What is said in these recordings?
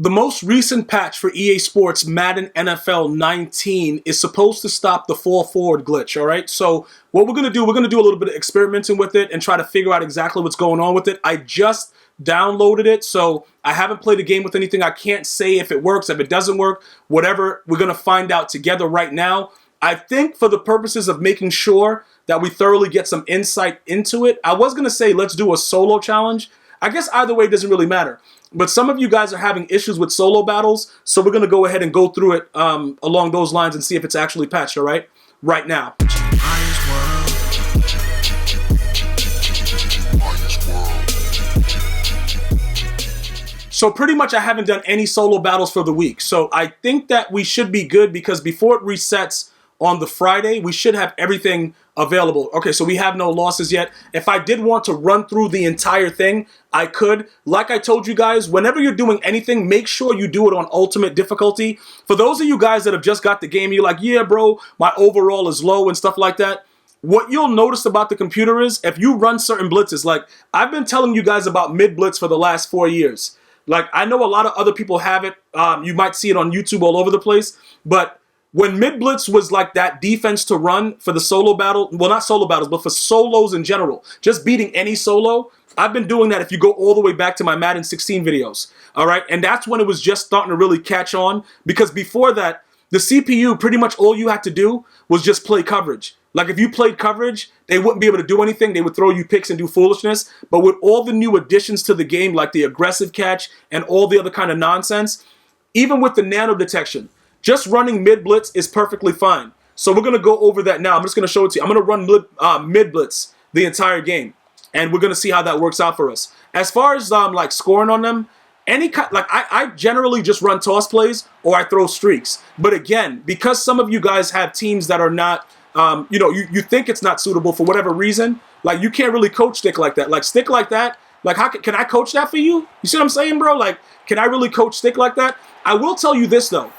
The most recent patch for EA Sports Madden NFL 19 is supposed to stop the fall forward glitch, all right? So what we're going to do a little bit of experimenting with it and try to figure out exactly what's going on with it. I just downloaded it, so I haven't played a game with anything. I can't say if it works, if it doesn't work, whatever. We're going to find out together right now. I think for the purposes of making sure that we thoroughly get some insight into it, I was going to say let's do a solo challenge. I guess either way, it doesn't really matter. But some of you guys are having issues with solo battles, so we're going to go ahead and go through it along those lines and see if it's actually patched, all right? Right now. So pretty much I haven't done any solo battles for the week. So I think that we should be good because before it resets on the Friday, we should have everything available. Okay, so we have no losses yet. If I did want to run through the entire thing, I could. Like I told you guys, whenever you're doing anything, make sure you do it on ultimate difficulty. For those of you guys that have just got the game, you're like, yeah, bro, my overall is low and stuff like that. What you'll notice about the computer is if you run certain blitzes, like I've been telling you guys about mid blitz for the last 4 years. Like I know a lot of other people have it. You might see it on YouTube all over the place, but when mid-blitz was like that defense to run for the solo battle, well, not solo battles, but for solos in general, just beating any solo, I've been doing that if you go all the way back to my Madden 16 videos, all right? And that's when it was just starting to really catch on because before that, the CPU, pretty much all you had to do was just play coverage. Like if you played coverage, they wouldn't be able to do anything. They would throw you picks and do foolishness. But with all the new additions to the game, like the aggressive catch and all the other kind of nonsense, even with the nano detection, just running mid-blitz is perfectly fine. So we're going to go over that now. I'm just going to show it to you. I'm going to run mid-blitz the entire game. And we're going to see how that works out for us. As far as like scoring on them, I generally just run toss plays or I throw streaks. But again, because some of you guys have teams that are not, you think it's not suitable for whatever reason, like you can't really coach stick like that. Like stick like that, like how can I coach that for you? You see what I'm saying, bro? Like, can I really coach stick like that? I will tell you this, though.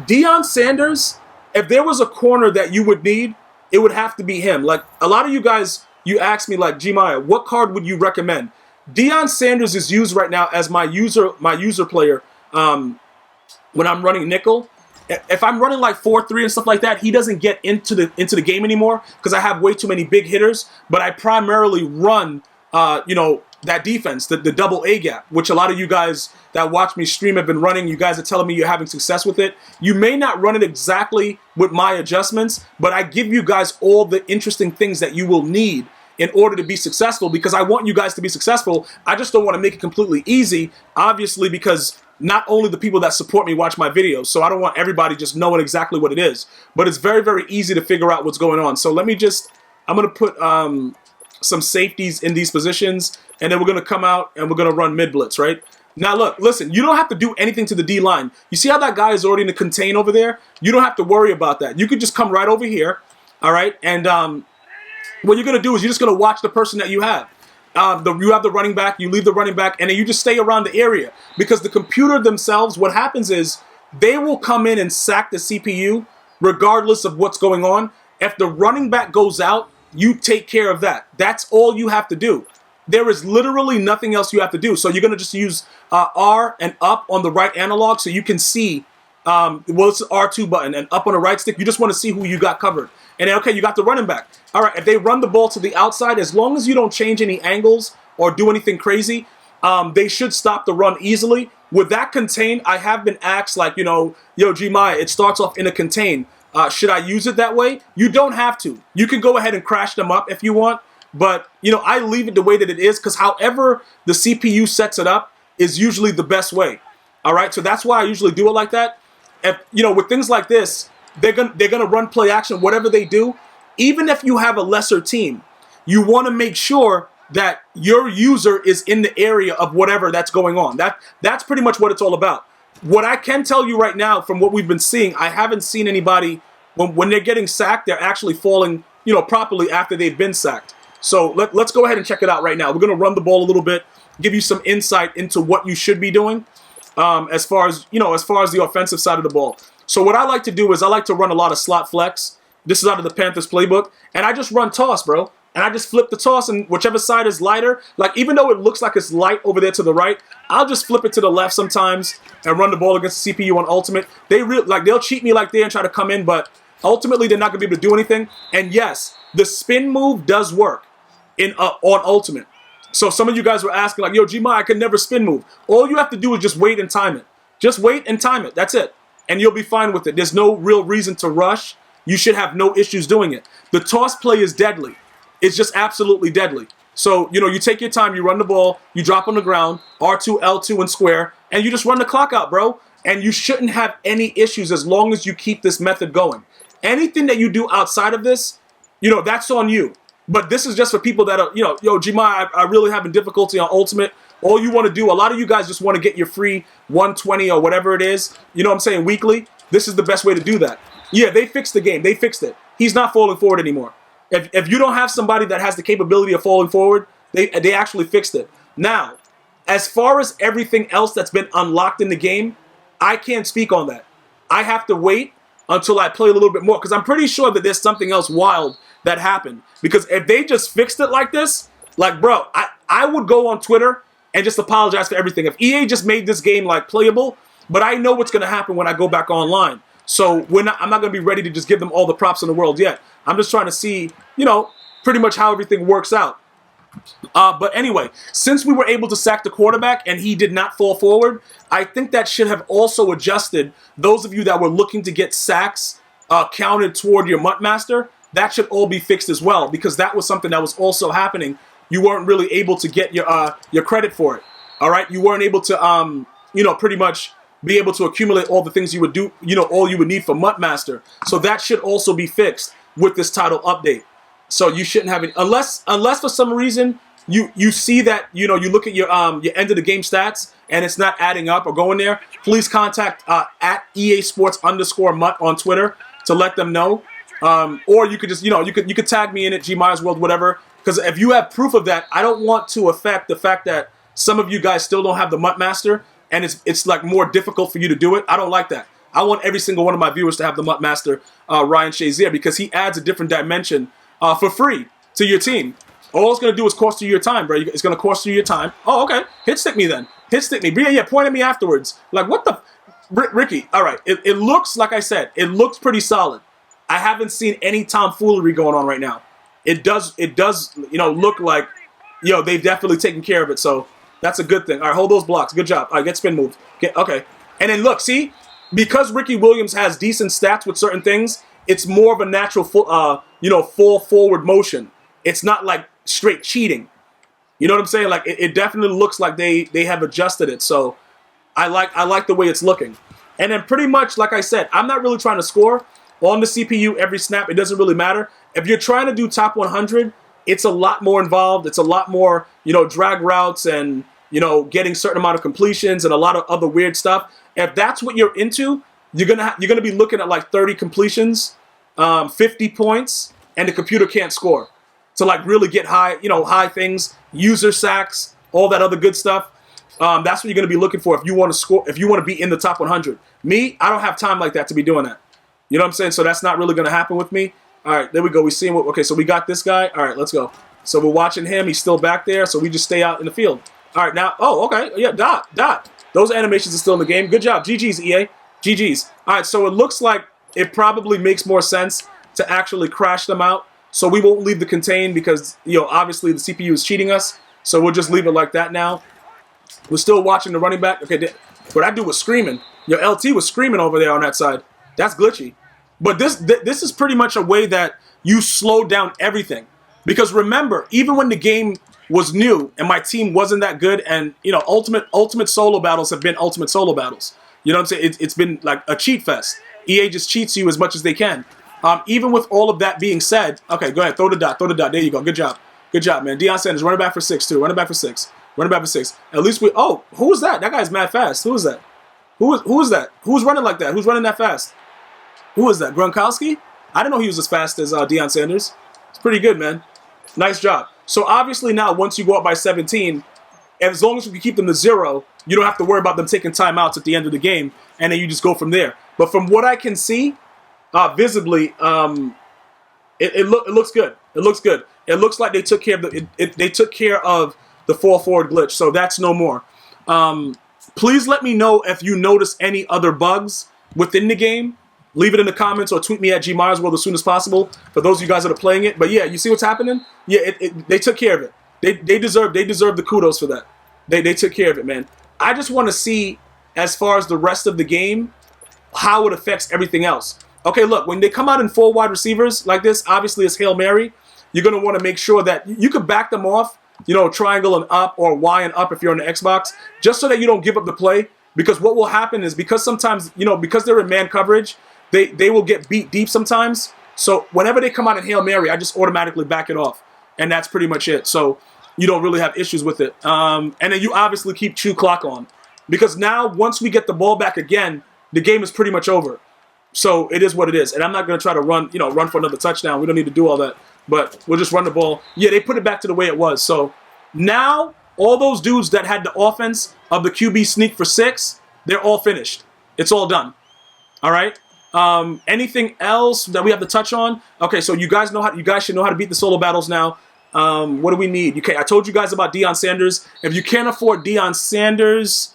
Deion Sanders, if there was a corner that you would need, it would have to be him. Like a lot of you guys, you ask me like, Gmias, what card would you recommend? Deion Sanders is used right now as my user player when I'm running nickel. If I'm running like 4-3 and stuff like that, he doesn't get into the game anymore because I have way too many big hitters. But I primarily run, that defense, the double A gap, which a lot of you guys that watch me stream have been running. You guys are telling me you're having success with it. You may not run it exactly with my adjustments, but I give you guys all the interesting things that you will need in order to be successful because I want you guys to be successful. I just don't want to make it completely easy, obviously, because not only the people that support me watch my videos, so I don't want everybody just knowing exactly what it is. But it's very, very easy to figure out what's going on. So I'm going to put some safeties in these positions, and then we're going to come out and we're going to run mid-blitz, right? Now, look, listen, you don't have to do anything to the D-line. You see how that guy is already in the contain over there? You don't have to worry about that. You could just come right over here, all right? And what you're going to do is you're just going to watch the person that you have. You have the running back, you leave the running back, and then you just stay around the area. Because the computer themselves, what happens is they will come in and sack the CPU regardless of what's going on. If the running back goes out, you take care of that. That's all you have to do. There is literally nothing else you have to do. So you're going to just use R and up on the right analog so you can see, it's the R2 button, and up on the right stick, you just want to see who you got covered. And then, okay, you got the running back. All right, if they run the ball to the outside, as long as you don't change any angles or do anything crazy, they should stop the run easily. With that contain, I have been asked, like, yo, Gmias, it starts off in a contain. Should I use it that way? You don't have to. You can go ahead and crash them up if you want. But, I leave it the way that it is because however the CPU sets it up is usually the best way. All right, so that's why I usually do it like that. If, with things like this, they're gonna run play action, whatever they do. Even if you have a lesser team, you want to make sure that your user is in the area of whatever that's going on. That's pretty much what it's all about. What I can tell you right now from what we've been seeing, I haven't seen anybody, when they're getting sacked, they're actually falling, properly after they've been sacked. So let's go ahead and check it out right now. We're going to run the ball a little bit, give you some insight into what you should be doing as far as the offensive side of the ball. So what I like to do is I like to run a lot of slot flex. This is out of the Panthers playbook. And I just run toss, bro. and I just flip the toss, and whichever side is lighter, like even though it looks like it's light over there to the right, I'll just flip it to the left sometimes and run the ball against the CPU on ultimate. They'll cheat me like there and try to come in, but ultimately they're not gonna be able to do anything. And yes, the spin move does work on ultimate. So some of you guys were asking like, yo, Gmi, I can never spin move. All you have to do is just wait and time it. Just wait and time it. That's it. And you'll be fine with it. There's no real reason to rush. You should have no issues doing it. The toss play is deadly. It's just absolutely deadly. So, you take your time, you run the ball, you drop on the ground, R2, L2, and square, and you just run the clock out, bro. And you shouldn't have any issues as long as you keep this method going. Anything that you do outside of this, that's on you. But this is just for people that are, yo, Gmi, I really having difficulty on ultimate. All you want to do, a lot of you guys just want to get your free 120 or whatever it is, weekly. This is the best way to do that. Yeah, they fixed the game. They fixed it. He's not falling forward anymore. If you don't have somebody that has the capability of falling forward, they actually fixed it. Now, as far as everything else that's been unlocked in the game, I can't speak on that. I have to wait until I play a little bit more, because I'm pretty sure that there's something else wild that happened. Because if they just fixed it like this, like, bro, I would go on Twitter and just apologize for everything. If EA just made this game like playable, but I know what's going to happen when I go back online. So I'm not going to be ready to just give them all the props in the world yet. I'm just trying to see, pretty much how everything works out. But anyway, since we were able to sack the quarterback and he did not fall forward, I think that should have also adjusted those of you that were looking to get sacks counted toward your MUT master. That should all be fixed as well, because that was something that was also happening. You weren't really able to get your credit for it. All right, you weren't able to pretty much be able to accumulate all the things you would do, all you would need for MUT master. So that should also be fixed with this title update. So you shouldn't have it unless for some reason you see that you look at your end of the game stats and it's not adding up or going there. Please contact at EA Sports _MUT on Twitter to let them know. Or you could just you could tag me in it, GmiasWorld, whatever. Because if you have proof of that, I don't want to affect the fact that some of you guys still don't have the MUT master and it's like more difficult for you to do it. I don't like that. I want every single one of my viewers to have the MUT master, Ryan Shazier, because he adds a different dimension for free to your team. All it's going to do is cost you your time, bro. It's going to cost you your time. Oh, okay. Hit stick me then. Hit stick me. Yeah, point at me afterwards. Like, what the... Ricky, all right. It looks, like I said, it looks pretty solid. I haven't seen any tomfoolery going on right now. It does, look like, they've definitely taken care of it. So that's a good thing. All right, hold those blocks. Good job. All right, get spin moved. Okay. And then look, see? Because Ricky Williams has decent stats with certain things, it's more of a natural, fall forward motion. It's not like straight cheating. You know what I'm saying? Like it definitely looks like they have adjusted it. So I like the way it's looking. And then pretty much, like I said, I'm not really trying to score on the CPU every snap. It doesn't really matter. If you're trying to do top 100, it's a lot more involved. It's a lot more, drag routes and, getting certain amount of completions and a lot of other weird stuff. If that's what you're into, you're gonna be looking at like 30 completions, 50 points, and the computer can't score. To like really get high, high things, user sacks, all that other good stuff. That's what you're gonna be looking for if you want to score, if you want to be in the top 100. Me, I don't have time like that to be doing that. You know what I'm saying? So that's not really gonna happen with me. All right, there we go. We see him. Okay, so we got this guy. All right, let's go. So we're watching him. He's still back there. So we just stay out in the field. All right, now. Oh, okay. Yeah, dot. Those animations are still in the game. Good job. GG's, EA. GG's. All right, so it looks like it probably makes more sense to actually crash them out. So we won't leave the contain because, obviously the CPU is cheating us. So we'll just leave it like that now. We're still watching the running back. Okay, but that dude was screaming. Your LT was screaming over there on that side. That's glitchy. But this is pretty much a way that you slow down everything. Because remember, even when the game was new and my team wasn't that good, and ultimate solo battles have been ultimate solo battles. You know what I'm saying? It's been like a cheat fest. EA just cheats you as much as they can. Even with all of that being said, okay, go ahead, throw the dot. There you go. Good job, man. Deion Sanders running back for 6 too. Running back for 6. At least we. Oh, who was that? That guy's mad fast. Who is that? Who is that? Who's running like that? Who's running that fast? Who is that? Gronkowski? I didn't know he was as fast as Deion Sanders. It's pretty good, man. Nice job. So obviously now, once you go up by 17, as long as you can keep them to 0, you don't have to worry about them taking timeouts at the end of the game, and then you just go from there. But from what I can see, visibly, It looks good. It looks good. It looks like they took care of they took care of the fall forward glitch, so that's no more. Please let me know if you notice any other bugs within the game. Leave it in the comments or tweet me at GmiasWorld as soon as possible for those of you guys that are playing it. But yeah, you see what's happening? Yeah, they took care of it. They deserve the kudos for that. They took care of it, man. I just want to see, as far as the rest of the game, how it affects everything else. Okay, look, when they come out in 4 wide receivers like this, obviously it's Hail Mary. You're going to want to make sure that you can back them off, you know, triangle and up or Y and up if you're on the Xbox, just so that you don't give up the play. Because what will happen is, because sometimes, you know, because they're in man coverage, they will get beat deep sometimes. So whenever they come out in Hail Mary, I just automatically back it off. And that's pretty much it. So you don't really have issues with it. And then you obviously keep chew clock on. Because now, once we get the ball back again, the game is pretty much over. So it is what it is. And I'm not going to try to run for another touchdown. We don't need to do all that. But we'll just run the ball. Yeah, they put it back to the way it was. So now, all those dudes that had the offense of the QB sneak for 6, they're all finished. It's all done. All right? Anything else that we have to touch on? Okay, so you guys should know how to beat the solo battles now. What do we need? I told you guys about Deion Sanders. If you can't afford Deion Sanders,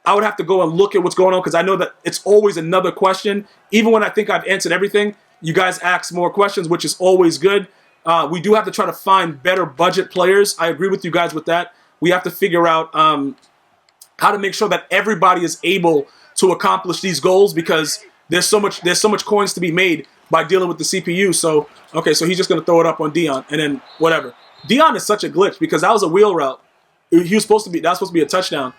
I would have to go and look at what's going on, because I know that it's always another question. Even when I think I've answered everything, you guys ask more questions, which is always good. We do have to try to find better budget players. I agree with you guys with that. We have to figure out how to make sure that everybody is able to accomplish these goals, because there's so much coins to be made by dealing with the CPU. So, okay, so he's just going to throw it up on Deion, and then whatever. Deion is such a glitch, because that was a wheel route. That was supposed to be a touchdown.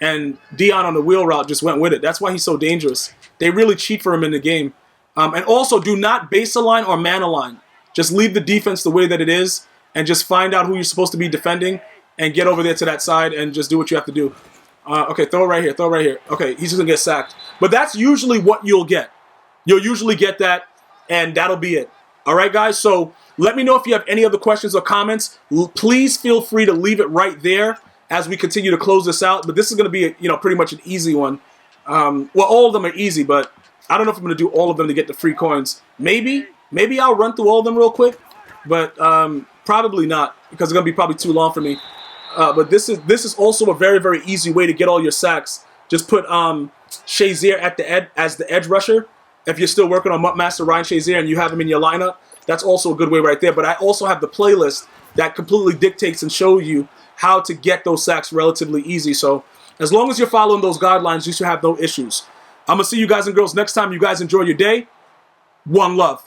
And Deion on the wheel route just went with it. That's why he's so dangerous. They really cheat for him in the game. And also, do not base align or man align. Just leave the defense the way that it is, and just find out who you're supposed to be defending, and get over there to that side, and just do what you have to do. Okay, throw it right here. Throw it right here. Okay, he's just going to get sacked. But that's usually what you'll get. You'll usually get that, and that'll be it. All right, guys? So let me know if you have any other questions or comments. Please feel free to leave it right there as we continue to close this out. But this is going to be, pretty much an easy one. Well, all of them are easy, but I don't know if I'm going to do all of them to get the free coins. Maybe I'll run through all of them real quick, but probably not, because it's going to be probably too long for me. But this is also a very, very easy way to get all your sacks. Just put Shazier at the as the edge rusher. If you're still working on MUT Master Ryan Shazier and you have him in your lineup, that's also a good way right there. But I also have the playlist that completely dictates and shows you how to get those sacks relatively easy. So as long as you're following those guidelines, you should have no issues. I'm going to see you guys and girls next time. You guys enjoy your day. One love.